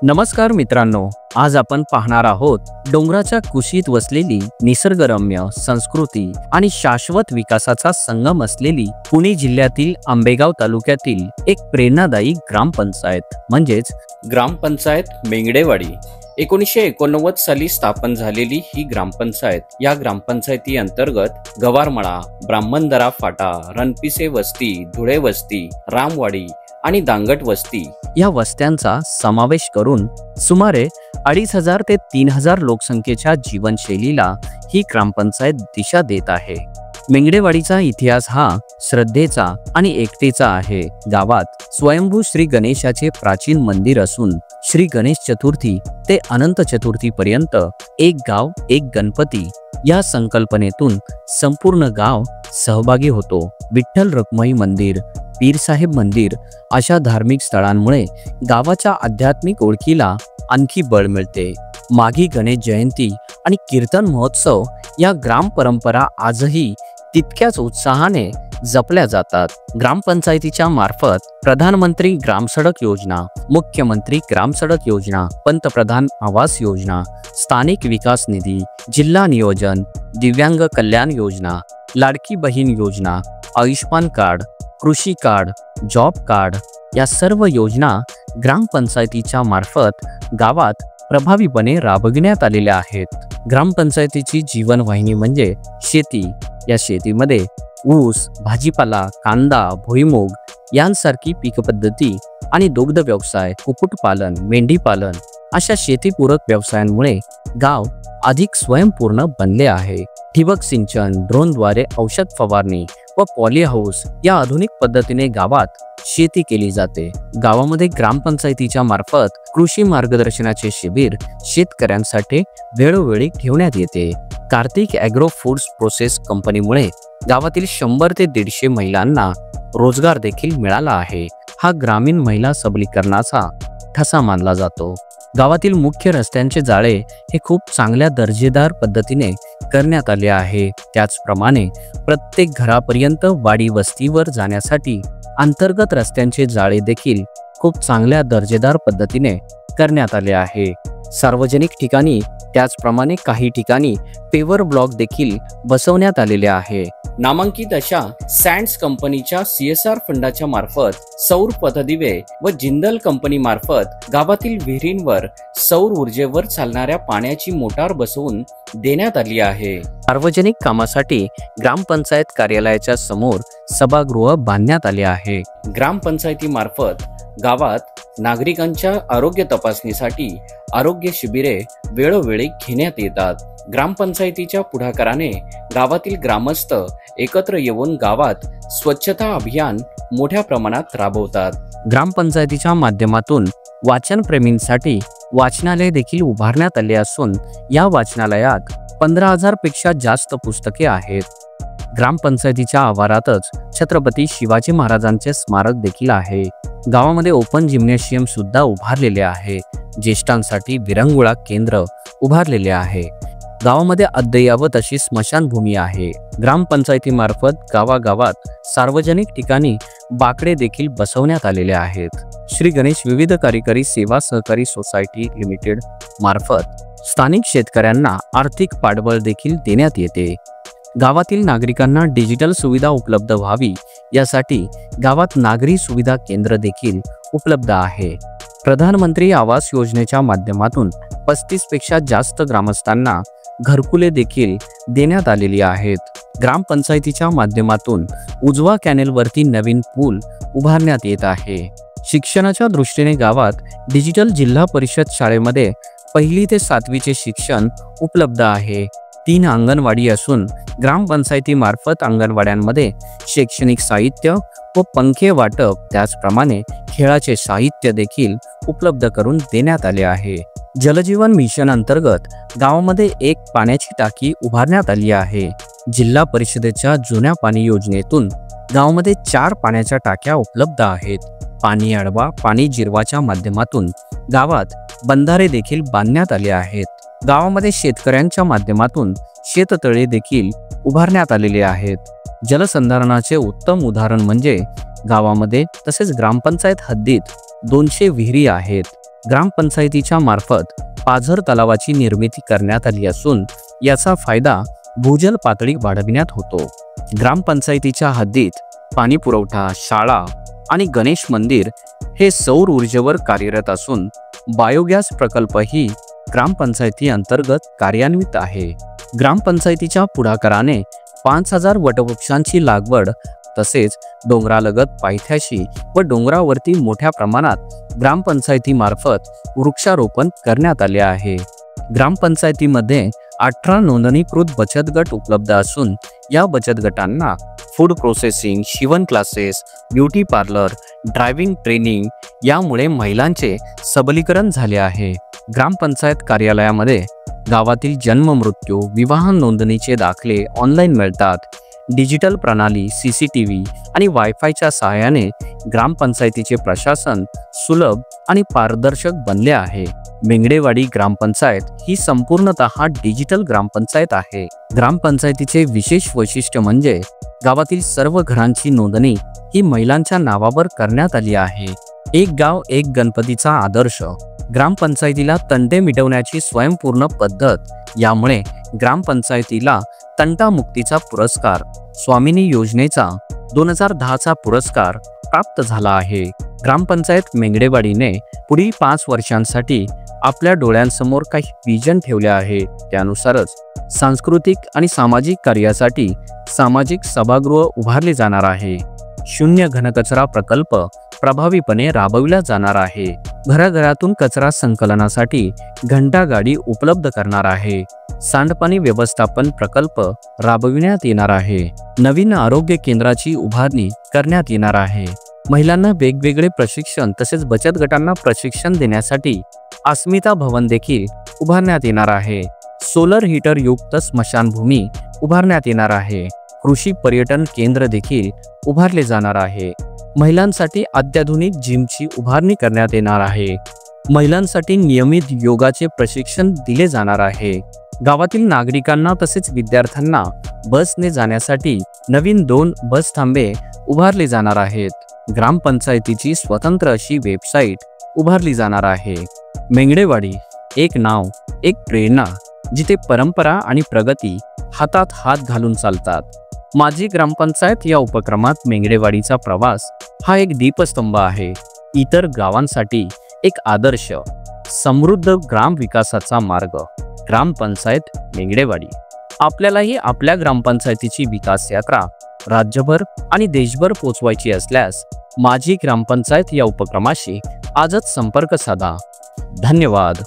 नमस्कार मित्रांनो, आज आपण पाहणार आहोत डोंगराच्या कुशीत वसलेली निसर्गरम्य संस्कृती आणि शाश्वत विकासाचा संगम असलेली पुणे जिल्ह्यातील आंबेगाव तालुक्यातील एक प्रेरणादायी ग्रामपंचायत म्हणजेच ग्रामपंचायत मेंगडेवाडी। 1989 साली स्थापन झालेली ही ग्रामपंचायत या ग्रामपंचायती अंतर्गत गवारमळा, ब्राह्मणदरा फाटा, रणपिसे वस्ती, धुळे वस्ती, रामवाडी आणि दांगट वस्ती या वस्त्यांचा समावेश करून सुमारे 2500 ते 3000 लोकसंख्येच्या जीवनशैलीला ही ग्रामपंचायत दिशा देत आहे। मेंगडेवाडीचा इतिहास हा श्रद्धेचा आणि एकतेचा आहे। गावात स्वयंभू श्री गणेशाचे प्राचीन मंदिर असून श्री गणेश चतुर्थी ते अनंत चतुर्थी पर्यंत एक गाव एक गणपती या संकल्पनेतून संपूर्ण गाव सहभागी होतो। विठ्ठल रखुमाई मंदिर, पीरसाहेब मंदिर अशा धार्मिक स्थळांमुळे गावाच्या आध्यात्मिक ओळखीला आणखी बळ मिळते। माघी गणेश जयंती आणि कीर्तन महोत्सव या ग्राम परंपरा आजही तितक्याच उत्साहाने जपल्या जातात। ग्रामपंचायतीच्या मार्फत प्रधानमंत्री ग्राम सडक योजना, मुख्यमंत्री ग्राम सडक योजना, पंतप्रधान आवास योजना, स्थानिक विकास निधी, जिल्हा नियोजन, दिव्यांग कल्याण योजना, लाडकी बहीण योजना, आयुष्मान कार्ड, कृषी कार्ड, जॉब कार्ड या सर्व योजना ग्रामपंचायतीच्या मार्फत गावात प्रभावीपणे राबविण्यात आलेल्या आहेत। ग्रामपंचायतीची जीवनवाहिनी म्हणजे शेती। या शेतीमध्ये ऊस, भाजीपाला, कांदा, भुईमूग यांसारखी पीक पद्धती आणि दुग्ध व्यवसाय, कुक्कुटपालन, मेंढीपालन अशा शेतीपूरक व्यवसायांमुळे गाव अधिक स्वयंपूर्ण बनले आहे। ठिबक सिंचन, ड्रोनद्वारे औषध फवारणी व पॉली हाऊस या आधुनिक पद्धतीने गावात शेती केली जाते। गावामध्ये ग्रामपंचायतीच्या मार्फत कृषी मार्गदर्शनाचे शिबिर शेतकऱ्यांसाठी वेळोवेळी ठेवण्यात येते। कार्तिक ॲग्रो फूड्स प्रोसेस कंपनीमुळे गावातील 100 ते 150 महिलांना रोजगार देखील मिळाला आहे। हा ग्रामीण महिला सबलीकरणाचा ठसा मानला जातो। गावातील मुख्य रस्त्यांचे जाळे हे खूप चांगल्या दर्जेदार पद्धतीने करण्यात आले आहे। त्याचप्रमाणे प्रत्येक घरापर्यंत वाडी वस्तीवर जाण्यासाठी अंतर्गत रस्त्यांचे जाळे देखील खूप चांगल्या दर्जेदार पद्धतीने करण्यात आले आहे। सार्वजनिक ठिकाणी त्याचप्रमाणे काही ठिकाणी पेवर ब्लॉक देखील बसवण्यात आलेले आहे। नामांकित अशा सँड्स कंपनीच्या CSR फंडाच्या मार्फत सौर पथदिवे व जिंदल कंपनी मार्फत गावातील विहिरींवर सौर ऊर्जेवर चालणाऱ्या पाण्याची मोटार बसवून देण्यात आली आहे। सार्वजनिक कामासाठी ग्रामपंचायत कार्यालयाच्या समोर सभागृह बांधण्यात आले आहे। ग्रामपंचायती मार्फत गावात नागरिकांच्या आरोग्य तपासणीसाठी आरोग्य शिबिरे वेळोवेळी घेण्यात येतात। ग्रामपंचायतीच्या पुढाकाराने गावातील ग्रामस्थ एकत्र येऊन गावात स्वच्छता अभियान मोठ्या प्रमाणात राबवतात। ग्रामपंचायतीच्या माध्यमातून वाचनप्रेमींसाठी वाचनालय देखील उभारण्यात आले असून या वाचनालयात 15,000 पेक्षा जास्त पुस्तके आहेत। ग्रामपंचायतीच्या आवारातच छत्रपती शिवाजी महाराजांचे स्मारक देखील आहे। गावामध्ये ओपन जिम्नॅशियम सुद्धा उभारलेले आहे। ज्येष्ठांसाठी विरंगुळा केंद्र उभारलेले आहे। गावामध्ये अद्ययावत अशी स्मशानभूमी आहे। ग्रामपंचायतीमार्फत गावागावात सार्वजनिक ठिकाणी बाकडे देखील बसवण्यात आलेले आहेत। श्री गणेश विविध कार्यकारी सेवा सहकारी सोसायटी लिमिटेड मार्फत स्थानिक शेतकऱ्यांना आर्थिक पाठबळ देखील देण्यात येते। गावातील नागरिकांना डिजिटल सुविधा उपलब्ध व्हावी यासाठी गावात नागरी सुविधा केंद्र देखील उपलब्ध आहे। प्रधानमंत्री आवास योजनेच्या माध्यमातून 35 पेक्षा जास्त ग्रामस्थांना घरकुले देखील देण्यात आलेली आहेत। ग्रामपंचायतीच्या माध्यमातून उजवा कॅनेलवरती नवीन पूल उभारण्यात येत आहे। शिक्षणाच्या दृष्टीने गावात डिजिटल जिल्हा परिषद शाळेमध्ये 1ली ते 7वीचे शिक्षण उपलब्ध आहे। 3 अंगणवाडी असून ग्रामपंचायतीमार्फत अंगणवाड्यांमध्ये शैक्षणिक साहित्य व पंखे वाटप त्याचप्रमाणे खेळाचे साहित्य देखील उपलब्ध करून देण्यात आले आहे। जलजीवन मिशन अंतर्गत गावामध्ये एक पाण्याची टाकी उभारण्यात आली आहे। जिल्हा परिषदेच्या जुन्या पाणी योजनेतून गावामध्ये 4 पाण्याच्या टाक्या उपलब्ध आहेत। पाणी अडवा, पाणी जिरवाच्या माध्यमातून गावात बंधारे देखील बांधण्यात आले आहेत। गावामध्ये शेतकऱ्यांच्या माध्यमातून शेततळे देखील उभारण्यात आलेले आहेत। जलसंधारणाचे उत्तम उदाहरण म्हणजे गावामध्ये तसेच ग्रामपंचायत हद्दीत 200 विहिरी आहेत। ग्रामपंचायतीच्या मार्फत पाझर तलावाची निर्मिती करण्यात आली असून याचा फायदा भूजल पातळी वाढविण्यात होतो। ग्रामपंचायतीच्या हद्दीत पाणी पुरवठा, शाळा आणि गणेश मंदिर हे सौर ऊर्जेवर कार्यरत असून बायोगॅस प्रकल्पही ग्रामपंचायती अंतर्गत कार्यान्वित आहे। ग्रामपंचायतीच्या पुढाकाराने 5000 वटवृक्षांची लागवड तसेच डोंगरालगत पायथ्याशी व डोंगरावरती मोठ्या प्रमाणात ग्रामपंचायतीमार्फत वृक्षारोपण करण्यात आले आहे। ग्रामपंचायतीमध्ये 18 नोंदणीकृत बचत गट उपलब्ध असून या बचत गटांना फूड प्रोसेसिंग, शिवण classes, beauty parlour, driving training यामुळे महिलांचे सबलीकरण झाले आहे। ग्रामपंचायत कार्यालयामध्ये गावातील जन्म, मृत्यू, विवाह नोंदणीचे दाखले ऑनलाईन मिळतात। डिजिटल प्रणाली, सीसीटीव्ही आणि वायफायच्या सहाय्याने ग्रामपंचायतीचे प्रशासन सुलभ आणि पारदर्शक बनले आहे। मेंगडेवाडी ग्रामपंचायत ही संपूर्णतः डिजिटल ग्रामपंचायत आहे। ग्रामपंचायतीचे विशेष वैशिष्ट्य म्हणजे गावातील सर्व घरांची नोंदणी ही महिलांच्या नावावर करण्यात आली आहे। एक गाव एक गणपतीचा आदर्श, ग्रामपंचायतीला तंटे मिटवण्याची स्वयंपूर्ण पद्धत, यामुळे ग्रामपंचायतीला तंटामुक्तीचा पुरस्कार, स्वामिनी योजनेचा 2010चा पुरस्कार प्राप्त झाला आहे। ग्रामपंचायत मेंगडेवाडीने पुढील 5 वर्षांसाठी आपल्या डोळ्यांसमोर काही विजन ठेवले आहे। त्यानुसारच सांस्कृतिक आणि सामाजिक कार्यासाठी सामाजिक सभागृह उभारले जाणार आहे। शून्य घनकचरा प्रकल्प प्रभावीपणे राबविला जाणार आहे। घराघरातून कचरा संकलनासाठी घंटागाडी उपलब्ध करणार आहे। सांडपाणी व्यवस्थापन प्रकल्प राबविण्यात येणार आहे। नवीन आरोग्य केंद्राची उभारणी करण्यात येणार आहे। महिलांना वेगवेगळे प्रशिक्षण तसेच बचत गटांना प्रशिक्षण देण्यासाठी अस्मिता भवन देखील उभारण्यात येणार आहे। सोलर हीटर युक्त स्मशानभूमी उभारण्यात येणार आहे। कृषी पर्यटन केंद्र देखील उभारले जाणार आहे। महिलांसाठी अत्याधुनिक जिमची उभारणी करण्यात येणार आहे। महिलांसाठी नियमित योगाचे प्रशिक्षण दिले जाणार आहे। गावातील नागरिकांना तसेच विद्यार्थ्यांना बसने जाण्यासाठी नवीन 2 बस थांबे उभारले जाणार आहेत। ग्रामपंचायतीची स्वतंत्र अशी वेबसाईट उभारली जाणार आहे। मेंगडेवाडी एक नाव, एक प्रेरणा, जिथे परंपरा आणि प्रगती हातात हात घालून चालतात। माझी ग्रामपंचायत या उपक्रमात मेंगडेवाडीचा प्रवास हा एक दीपस्तंभ आहे। इतर गावांसाठी एक आदर्श, समृद्ध ग्राम विकासाचा मार्ग। ग्रामपंचायत मेंगडेवाडी। आपल्यालाही आपल्या ग्रामपंचायतीची विकास यात्रा राज्यभर आणि देशभर पोहोचवायची असल्यास माझी ग्रामपंचायत या उपक्रमाशी आजच संपर्क साधा। धन्यवाद।